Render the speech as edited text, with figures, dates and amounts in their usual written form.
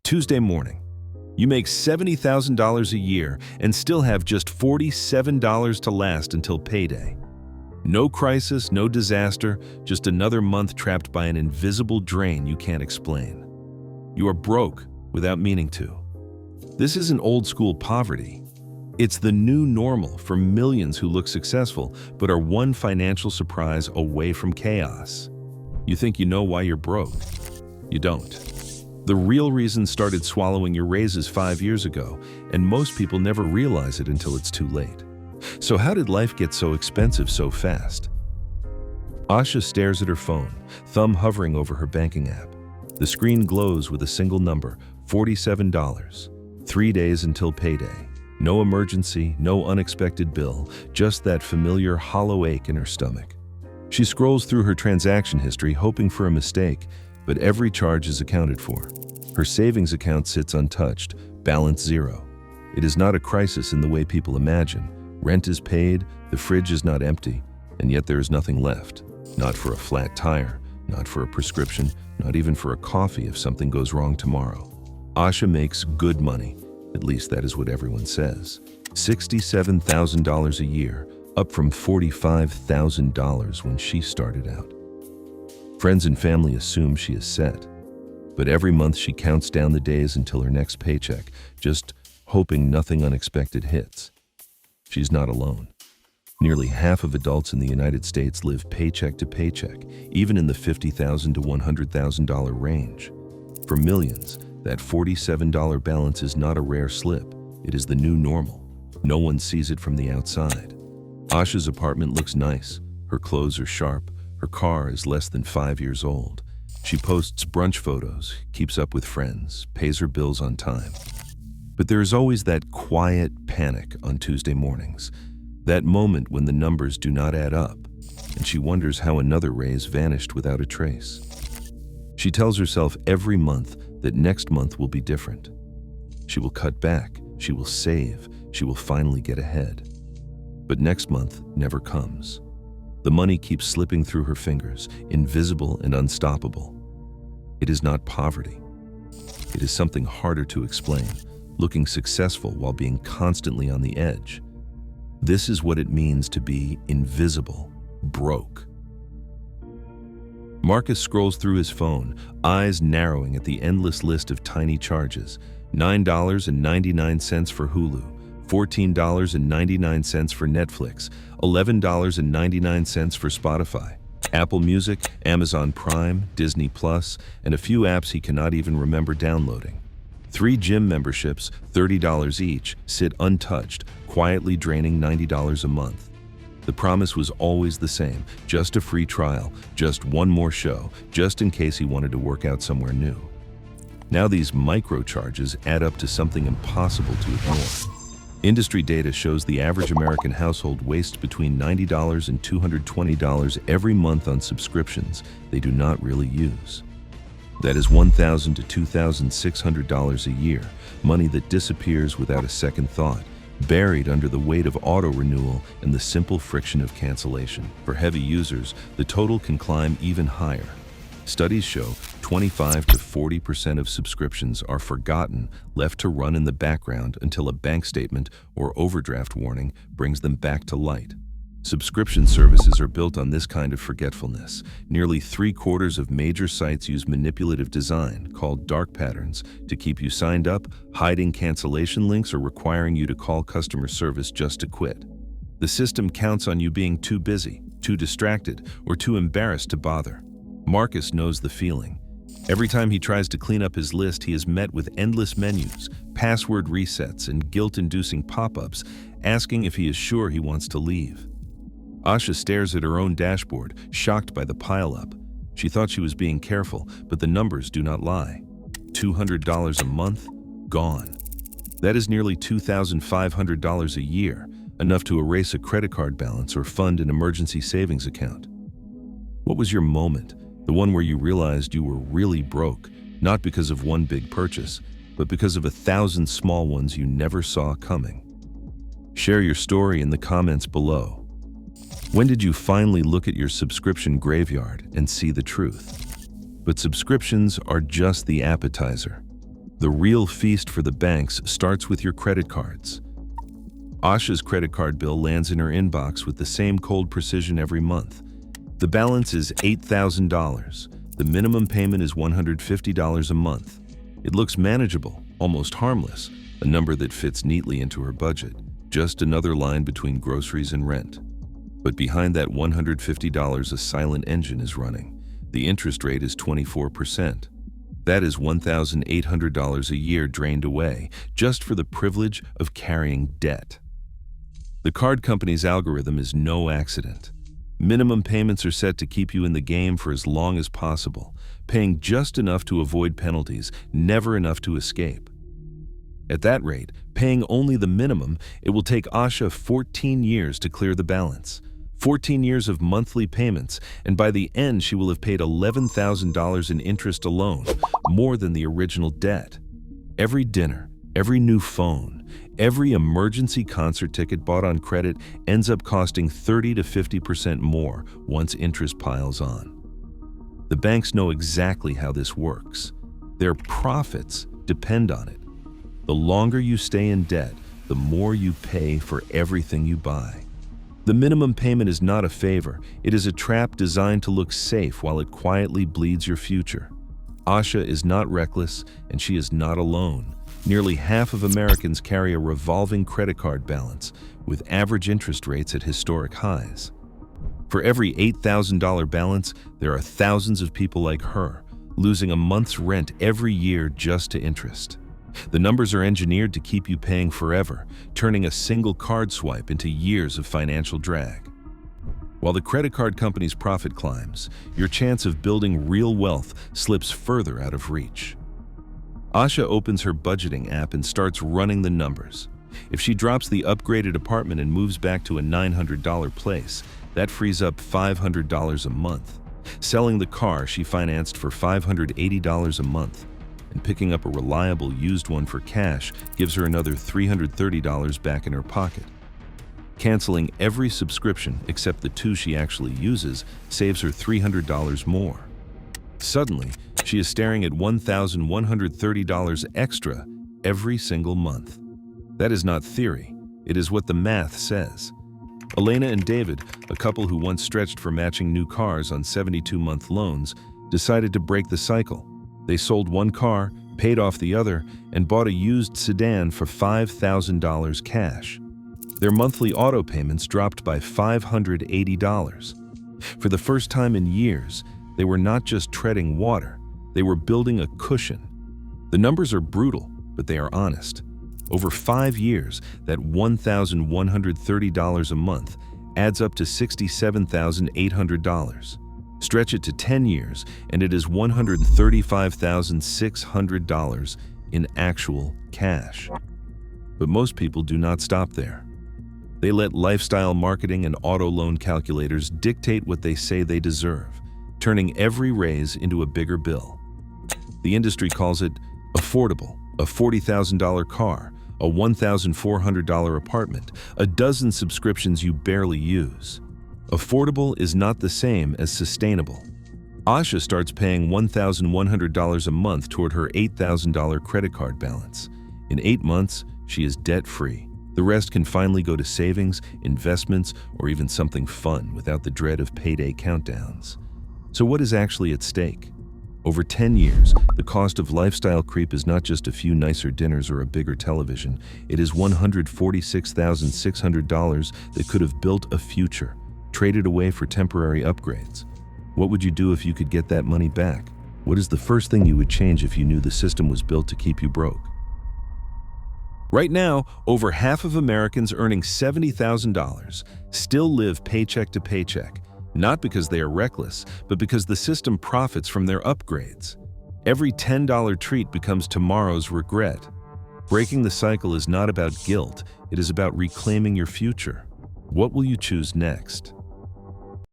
Tuesday morning. You make $70,000 a year and still have just $47 to last until payday. No crisis, no disaster, just another month trapped by an invisible drain you can't explain. You are broke without meaning to. This isn't old-school poverty. It's the new normal for millions who look successful but are one financial surprise away from chaos. You think you know why you're broke. You don't. The real reason started swallowing your raises 5 years ago, and most people never realize it until it's too late. So how did life get so expensive so fast? Asha stares at her phone, thumb hovering over her banking app. The screen glows with a single number, $47. 3 days until payday. No emergency, no unexpected bill, just that familiar hollow ache in her stomach. She scrolls through her transaction history hoping for a mistake, but every charge is accounted for. Her savings account sits untouched, balance zero. It is not a crisis in the way people imagine. Rent is paid, the fridge is not empty, and yet there is nothing left. Not for a flat tire, not for a prescription, not even for a coffee if something goes wrong tomorrow. Asha makes good money, at least that is what everyone says. $67,000 a year, up from $45,000 when she started out. Friends and family assume she is set, but every month she counts down the days until her next paycheck, just hoping nothing unexpected hits. She's not alone. Nearly half of adults in the United States live paycheck to paycheck, even in the $50,000 to $100,000 range. For millions, that $47 balance is not a rare slip. It is the new normal. No one sees it from the outside. Asha's apartment looks nice. Her clothes are sharp. Her car is less than 5 years old. She posts brunch photos, keeps up with friends, pays her bills on time. But there is always that quiet panic on Tuesday mornings, that moment when the numbers do not add up, and she wonders how another raise vanished without a trace. She tells herself every month that next month will be different. She will cut back, she will save, she will finally get ahead. But next month never comes. The money keeps slipping through her fingers, invisible and unstoppable. It is not poverty. It is something harder to explain, looking successful while being constantly on the edge. This is what it means to be invisible, broke. Marcus scrolls through his phone, eyes narrowing at the endless list of tiny charges. $9.99 for Hulu, $14.99 for Netflix, $11.99 for Spotify, Apple Music, Amazon Prime, Disney Plus, and a few apps he cannot even remember downloading. 3 gym memberships, $30 each, sit untouched, quietly draining $90 a month. The promise was always the same, just a free trial, just one more show, just in case he wanted to work out somewhere new. Now these micro-charges add up to something impossible to ignore. Industry data shows the average American household wastes between $90 and $220 every month on subscriptions they do not really use. That is $1,000 to $2,600 a year, money that disappears without a second thought, buried under the weight of auto-renewal and the simple friction of cancellation. For heavy users, the total can climb even higher. Studies show 25 to 40% of subscriptions are forgotten, left to run in the background until a bank statement or overdraft warning brings them back to light. Subscription services are built on this kind of forgetfulness. Nearly 3/4 of major sites use manipulative design, called dark patterns, to keep you signed up, hiding cancellation links, or requiring you to call customer service just to quit. The system counts on you being too busy, too distracted, or too embarrassed to bother. Marcus knows the feeling. Every time he tries to clean up his list, he is met with endless menus, password resets, and guilt-inducing pop-ups, asking if he is sure he wants to leave. Asha stares at her own dashboard, shocked by the pile-up. She thought she was being careful, but the numbers do not lie. $200 a month? Gone. That is nearly $2,500 a year, enough to erase a credit card balance or fund an emergency savings account. What was your moment? The one where you realized you were really broke, not because of one big purchase, but because of 1,000 small ones you never saw coming. Share your story in the comments below. When did you finally look at your subscription graveyard and see the truth? But subscriptions are just the appetizer. The real feast for the banks starts with your credit cards. Asha's credit card bill lands in her inbox with the same cold precision every month. The balance is $8,000. The minimum payment is $150 a month. It looks manageable, almost harmless, a number that fits neatly into her budget, just another line between groceries and rent. But behind that $150, a silent engine is running. The interest rate is 24%. That is $1,800 a year drained away, just for the privilege of carrying debt. The card company's algorithm is no accident. Minimum payments are set to keep you in the game for as long as possible, paying just enough to avoid penalties, never enough to escape. At that rate, paying only the minimum, it will take Asha 14 years to clear the balance. 14 years of monthly payments, and by the end she will have paid $11,000 in interest alone, more than the original debt. Every dinner, every new phone, every emergency concert ticket bought on credit ends up costing 30 to 50% more once interest piles on. The banks know exactly how this works. Their profits depend on it. The longer you stay in debt, the more you pay for everything you buy. The minimum payment is not a favor. It is a trap designed to look safe while it quietly bleeds your future. Asha is not reckless, and she is not alone. Nearly half of Americans carry a revolving credit card balance, with average interest rates at historic highs. For every $8,000 balance, there are thousands of people like her, losing a month's rent every year just to interest. The numbers are engineered to keep you paying forever, turning a single card swipe into years of financial drag. While the credit card company's profit climbs, your chance of building real wealth slips further out of reach. Asha opens her budgeting app and starts running the numbers. If she drops the upgraded apartment and moves back to a $900 place, that frees up $500 a month. Selling the car she financed for $580 a month, and picking up a reliable used one for cash gives her another $330 back in her pocket. Canceling every subscription except the two she actually uses saves her $300 more. Suddenly, she is staring at $1,130 extra every single month. That is not theory, it is what the math says. Elena and David, a couple who once stretched for matching new cars on 72-month loans, decided to break the cycle. They sold one car, paid off the other, and bought a used sedan for $5,000 cash. Their monthly auto payments dropped by $580. For the first time in years, they were not just treading water, they were building a cushion. The numbers are brutal, but they are honest. Over 5 years, that $1,130 a month adds up to $67,800. Stretch it to 10 years, and it is $135,600 in actual cash. But most people do not stop there. They let lifestyle marketing and auto loan calculators dictate what they say they deserve, turning every raise into a bigger bill. The industry calls it affordable, a $40,000 car, a $1,400 apartment, a dozen subscriptions you barely use. Affordable is not the same as sustainable. Asha starts paying $1,100 a month toward her $8,000 credit card balance. In 8 months, she is debt-free. The rest can finally go to savings, investments, or even something fun without the dread of payday countdowns. So what is actually at stake? Over 10 years, the cost of lifestyle creep is not just a few nicer dinners or a bigger television. It is $146,600 that could have built a future, traded away for temporary upgrades. What would you do if you could get that money back? What is the first thing you would change if you knew the system was built to keep you broke? Right now, over half of Americans earning $70,000 still live paycheck to paycheck, not because they are reckless, but because the system profits from their upgrades. Every $10 treat becomes tomorrow's regret. Breaking the cycle is not about guilt, it is about reclaiming your future. What will you choose next?